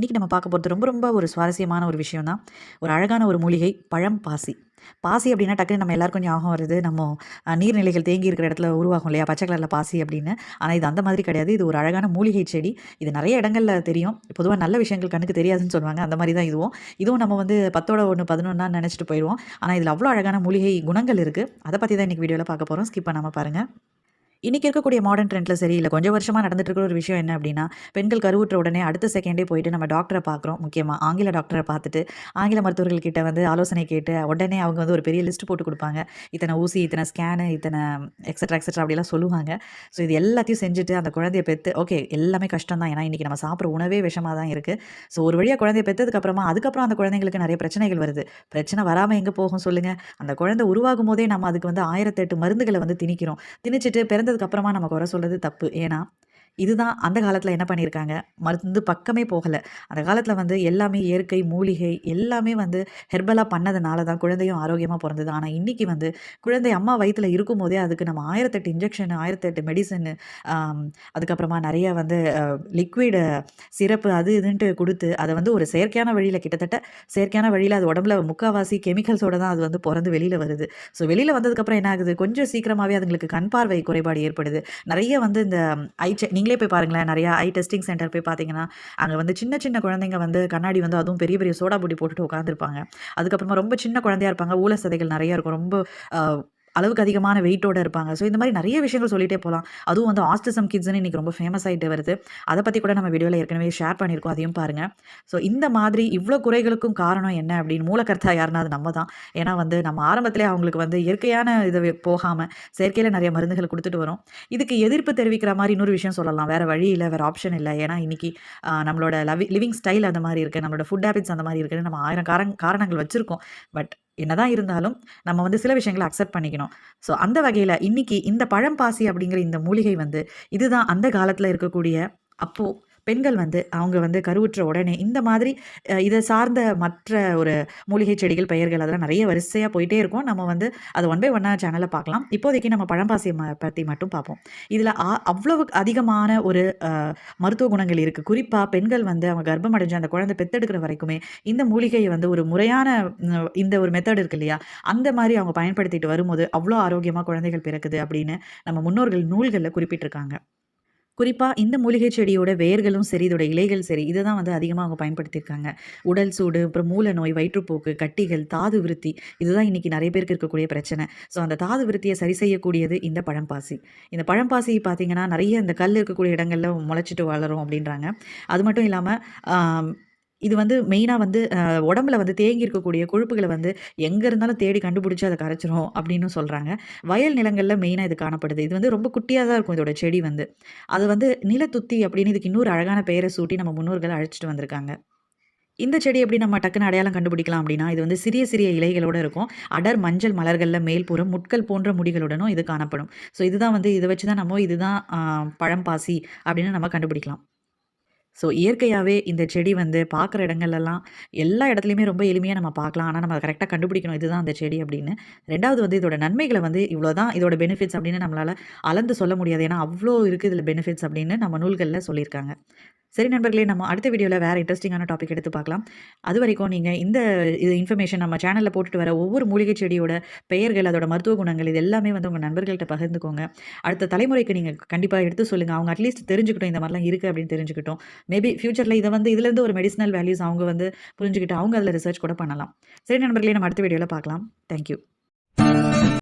இன்றைக்கி நம்ம பார்க்க போகிறது ரொம்ப ரொம்ப ஒரு சுவாரஸ்யமான ஒரு விஷயம் தான். ஒரு அழகான ஒரு மூலிகை பழம் பாசி. பாசி அப்படின்னா டக்குன்னு நம்ம எல்லாருக்கும் ஞாபகம் வருது. நம்ம நீர்நிலைகள் தேங்கி இருக்கிற இடத்துல உருவாகும் இல்லையா? பச்சை கலரில் பாசி அப்படின்னு. ஆனால் இது அந்த மாதிரி கிடையாது. இது ஒரு அழகான மூலிகை செடி. இது நிறைய இடங்கள்ல தெரியும். பொதுவா நல்ல விஷயங்கள் கண்ணுக்கு தெரியாதுன்னு சொல்லுவாங்க. அந்த மாதிரி தான் இதுவும். இதுவும் நம்ம வந்து 10ஓட 1 11னா நினச்சிட்டு போயிடுவோம். ஆனால் இதில் அவ்வளோ அழகான மூலிகை குணங்கள் இருக்குது. அதை பற்றி தான் இன்றைக்கி வீடியோவில் பார்க்க போகிறோம். ஸ்கிப் பண்ணாமல் பாருங்கள். இன்றைக்கி இருக்கக்கூடிய மாடர்ன் ட்ரெண்டில் சரி, இல்லை கொஞ்சம் வருஷமாக நடந்துட்டு இருக்கிற ஒரு விஷயம் என்ன அப்படின்னா, பெண்கள் கருவுற்ற உடனே அடுத்த செகண்டே போயிட்டு நம்ம டாக்டரை பார்க்குறோம். முக்கியமாக ஆங்கில டாக்டரை பார்த்துட்டு, ஆங்கில மருத்துவர்கள் கிட்ட வந்து ஆலோசனை கேட்டு, உடனே அவங்க வந்து ஒரு பெரிய லிஸ்ட் போட்டு கொடுப்பாங்க. இத்தனை ஊசி, இத்தனை ஸ்கேனு, இத்தனை எக்ஸட்ரா எக்ஸட்ரா அப்படிலாம் சொல்லுவாங்க. ஸோ இது எல்லாத்தையும் செஞ்சுட்டு அந்த குழந்தைய பெற்று ஓகே எல்லாமே கஷ்டம் தான். ஏன்னா இன்றைக்கி நம்ம சாப்பிட்ற உணவே விஷமாக தான் இருக்குது. ஸோ ஒரு வழியாக குழந்தைய பெற்றதுக்கப்புறமா அதுக்கப்புறம் அந்த குழந்தைங்களுக்கு நிறைய பிரச்சனைகள் வருது. பிரச்சனை வராமல் எங்கே போகும் சொல்லுங்கள்? அந்த குழந்தை உருவாகும் போதே நம்ம அதுக்கு வந்து 1008 மருந்துகளை வந்து திணிக்கிறோம். திணிச்சிட்டு பிறந்ததுக்கு அப்புறமா நம்ம குறை சொல்றது தப்பு. ஏன்னா, இதுதான் அந்த காலத்துல என்ன பண்ணியிருக்காங்க, மருந்து பக்கமே போகல. அந்த காலத்துல வந்து எல்லாமே இயற்கை, மூலிகை எல்லாமே வந்து ஹெர்பலா பண்ணதுனால தான் குழந்தையும் ஆரோக்கியமா பொறந்தது. ஆனா, இன்னைக்கு வந்து குழந்தை அம்மா வயித்துல இருக்கும்போதே அதுக்கு நம்ம 1008 இன்ஜெக்ஷன், 1008 மெடிசின், ஆம் அதுக்கப்புறமா நெறைய வந்து லிக்விடு சிரப்பு அது இதுன்ட்டு குடுத்து, அத வந்து ஒரு செயற்கையான வழியில கிட்டத்தட்ட செயற்கையான வழியில அது உடம்புல முக்காவாசி கெமிக்கல்ஸோட தான் அது வந்து பொறந்து வெளியில வருது. ஸோ வெளியில வந்ததுக்கப்புறம் என்ன ஆகுது, கொஞ்சம் சீக்கிரமாவே அதுங்களுக்கு கண் பார்வை குறைபாடு ஏற்படுது. நெறைய வந்து இந்த நீங்களே போய் பாருங்களேன். நெறையா ஐ டெஸ்டிங் சென்டர் போய் பார்த்தீங்கன்னா, அங்க வந்து சின்ன சின்ன குழந்தைங்க வந்து கண்ணாடி வந்து அதுவும் பெரிய பெரிய சோடா புட்டி போட்டுட்டு உட்காந்துருப்பாங்க. அதுக்கப்புறமா ரொம்ப சின்ன குழந்தையா இருப்பாங்க. ஊழ சதைகள் நெறைய இருக்கும். ரொம்ப அ அளவுக்கு அதிகமான வெயிட்டோட இருப்பாங்க. ஸோ இந்த மாரி நெறைய விஷயங்கள் சொல்லிட்டே போலாம். அதுவும் வந்து ஆஸ்டிசம் கிட்ஸ்ன்னு இன்னைக்கு ரொம்ப ஃபேமஸ் ஆயிட்டு வருது. அத பத்தி கூட நம்ம வீடியோல ஏற்கனவே ஷேர் பண்ணியிருக்கோம். அதையும் பாருங்க. ஸோ இந்த மாதிரி இவ்ளோ குறைகளுக்கும் காரணம் என்ன அப்படின்னு மூலக்கர்த்தா யாருன்னா அது நம்ம தான். ஏன்னா வந்து நம்ம ஆரம்பத்திலே அவங்களுக்கு வந்து இயற்கையான இது போகாம செயற்கையில நெறைய மருந்துகள் குடுத்துட்டு வரோம். இதுக்கு எதிர்ப்பு தெரிவிக்கிற மாரி இன்னொரு விஷயம் சொல்லலாம். வேற வழி இல்ல, வேற ஆப்ஷன் இல்ல. ஏன்னா இன்னைக்கு நம்மளோட லிவிங் ஸ்டைல் அந்த மாரி இருக்கு. நம்மளோட ஃபுட் ஹேபிட்ஸ் அந்த மாரி இருக்குன்னு நம்ம 1000 காரணங்கள் வச்சிருக்கோம். பட் என்னதான் இருந்தாலும் நம்ம வந்து சில விஷயங்கள அக்செப்ட் பண்ணிக்கணும். ஸோ அந்த வகையில இன்னைக்கு இந்த பழம்பாசி அப்படிங்கிற இந்த மூலிகை வந்து இதுதான் அந்த காலத்துல இருக்கக்கூடிய அப்போ பெண்கள் வந்து அவங்க வந்து கருவுற்ற உடனே இந்த மாதிரி இத சார்ந்த மற்ற ஒரு மூலிகை செடிகள், பெயர்கள் அதெல்லாம் நெறைய வரிசையா போயிட்டே இருக்கும். நம்ம வந்து அத ஒன் பை ஒன்னா சேனல்ல பார்க்கலாம். இப்போதைக்கு நம்ம பழம்பாசிய பத்தி மட்டும் பார்ப்போம். இதுல அவ்வளவு அதிகமான ஒரு மருத்துவ குணங்கள் இருக்கு. குறிப்பா பெண்கள் வந்து அவங்க கர்ப்பம் அடைஞ்சு அந்த குழந்தை பெத்தெடுக்கிற வரைக்குமே இந்த மூலிகைய வந்து ஒரு முறையான இந்த ஒரு மெத்தட் இருக்கு இல்லையா? அந்த மாரி அவங்க பயன்படுத்திட்டு வரும்போது அவ்ளோ ஆரோக்கியமா குழந்தைகள் பிறக்குது அப்படின்னு நம்ம முன்னோர்கள் நூல்கள்ல குறிப்பிட்டிருக்காங்க. குறிப்பா இந்த மூலிகை செடியோட வேர்களும் சரி, இதோட இலைகள் சரி, இத தான் வந்து அதிகமா அவங்க பயன்படுத்தியிருக்காங்க. உடல் சூடு, அப்புறம் மூல நோய், வயிற்றுப்போக்கு, கட்டிகள், தாது விருத்தி இதுதான் இன்னைக்கு நெறைய பேருக்கு இருக்கக்கூடிய பிரச்சனை. ஸோ அந்த தாது விருத்திய சரி செய்யக்கூடியது இந்த பழம்பாசி. இந்த பழம்பாசி பார்த்தீங்கன்னா, நெறைய இந்த கல் இருக்கக்கூடிய இடங்கள்ல முளைச்சிட்டு வளரும் அப்படின்றாங்க. அது மட்டும் இல்லாம, ஆ இது வந்து மெயினா வந்து உடம்புல வந்து தேங்கி இருக்கக்கூடிய கொழுப்புகள வந்து எங்க இருந்தாலும் தேடி கண்டுபிடிச்சு அத கரைச்சிரும் அப்படின்னு சொல்றாங்க. வயல் நிலங்கள்ல மெயினா இது காணப்படுது. இது வந்து ரொம்ப குட்டியா தான் இருக்கும் இதோட செடி வந்து. அது வந்து நிலத்துத்தி அப்படின்னு இதுக்கு இன்னொரு அழகான பெயர சூட்டி நம்ம முன்னோர்கள் அழைச்சுட்டு வந்திருக்காங்க. இந்த செடி எப்படி நம்ம டக்குனு அடையாளம் கண்டுபிடிக்கலாம் அப்படின்னா, இது வந்து சிறிய சிறிய இலைகளோட இருக்கும். அடர் மஞ்சள் மலர்கள்ல மேல்புறம் முட்கள் போன்ற முடிகளுடனும் இது காணப்படும். ஸோ இதுதான் வந்து இத வச்சு தான் நம்ம இதுதான் பழம்பாசி அப்படின்னு நம்ம கண்டுபிடிக்கலாம். ஸோ இயற்கையாவே இந்த செடி வந்து பார்க்குற இடங்கள்லலாம் எல்லா இடத்துலயுமே ரொம்ப எளிமையா நம்ம பார்க்கலாம். ஆனா, நம்ம கரெக்ட்டா கண்டுபிடிக்கணும். இதுதான் அந்த செடி அப்படின்னு. 2வது வந்து இதோட நன்மைகள வந்து இவ்வளோதான் இதோட பெனிஃபிட்ஸ் அப்படின்னு நம்மளால அளந்து சொல்ல முடியாது. ஏன்னா, அவ்ளோ இருக்கு இதில பெனிஃபிட்ஸ் அப்படின்னு நம்ம நூல்கள்ல சொல்லியிருக்காங்க. சரி நண்பர்களே, நம்ம அடுத்த வீடியோல வேற இன்ட்ரஸ்டிங்கான டாபிக் எடுத்து பார்க்கலாம். அதுவரைக்கும் நீங்க இந்த இது இன்ஃபர்மேஷன் நம்ம சேனல்ல போட்டுட்டு வர ஒவ்வொரு மூலிகை செடியோட பெயர்கள், அதோட மருத்துவ குணங்கள் இது எல்லாமே வந்து உங்க நண்பர்கள்ட்ட பகிர்ந்துக்கோங்க. அடுத்த தலைமுறைக்கு நீங்க கண்டிப்பா எடுத்து சொல்லுங்க. அவங்க அட்லீஸ்ட் தெரிஞ்சுக்கட்டும் இந்த மாரிலாம் இருக்கு அப்படின்னு தெரிஞ்சுக்கட்டும். மேபி ஃபியூச்சர்ல இத வந்து இதுலேருந்து ஒரு மெடிசினல் வேல்யூஸ் அவங்க வந்து புரிஞ்சுகிட்டு அவங்க அதில ரிசர்ச் கூட பண்ணலாம். சரி நண்பர்களே, நம்ம அடுத்த வீடியோல பார்க்கலாம். Thank you.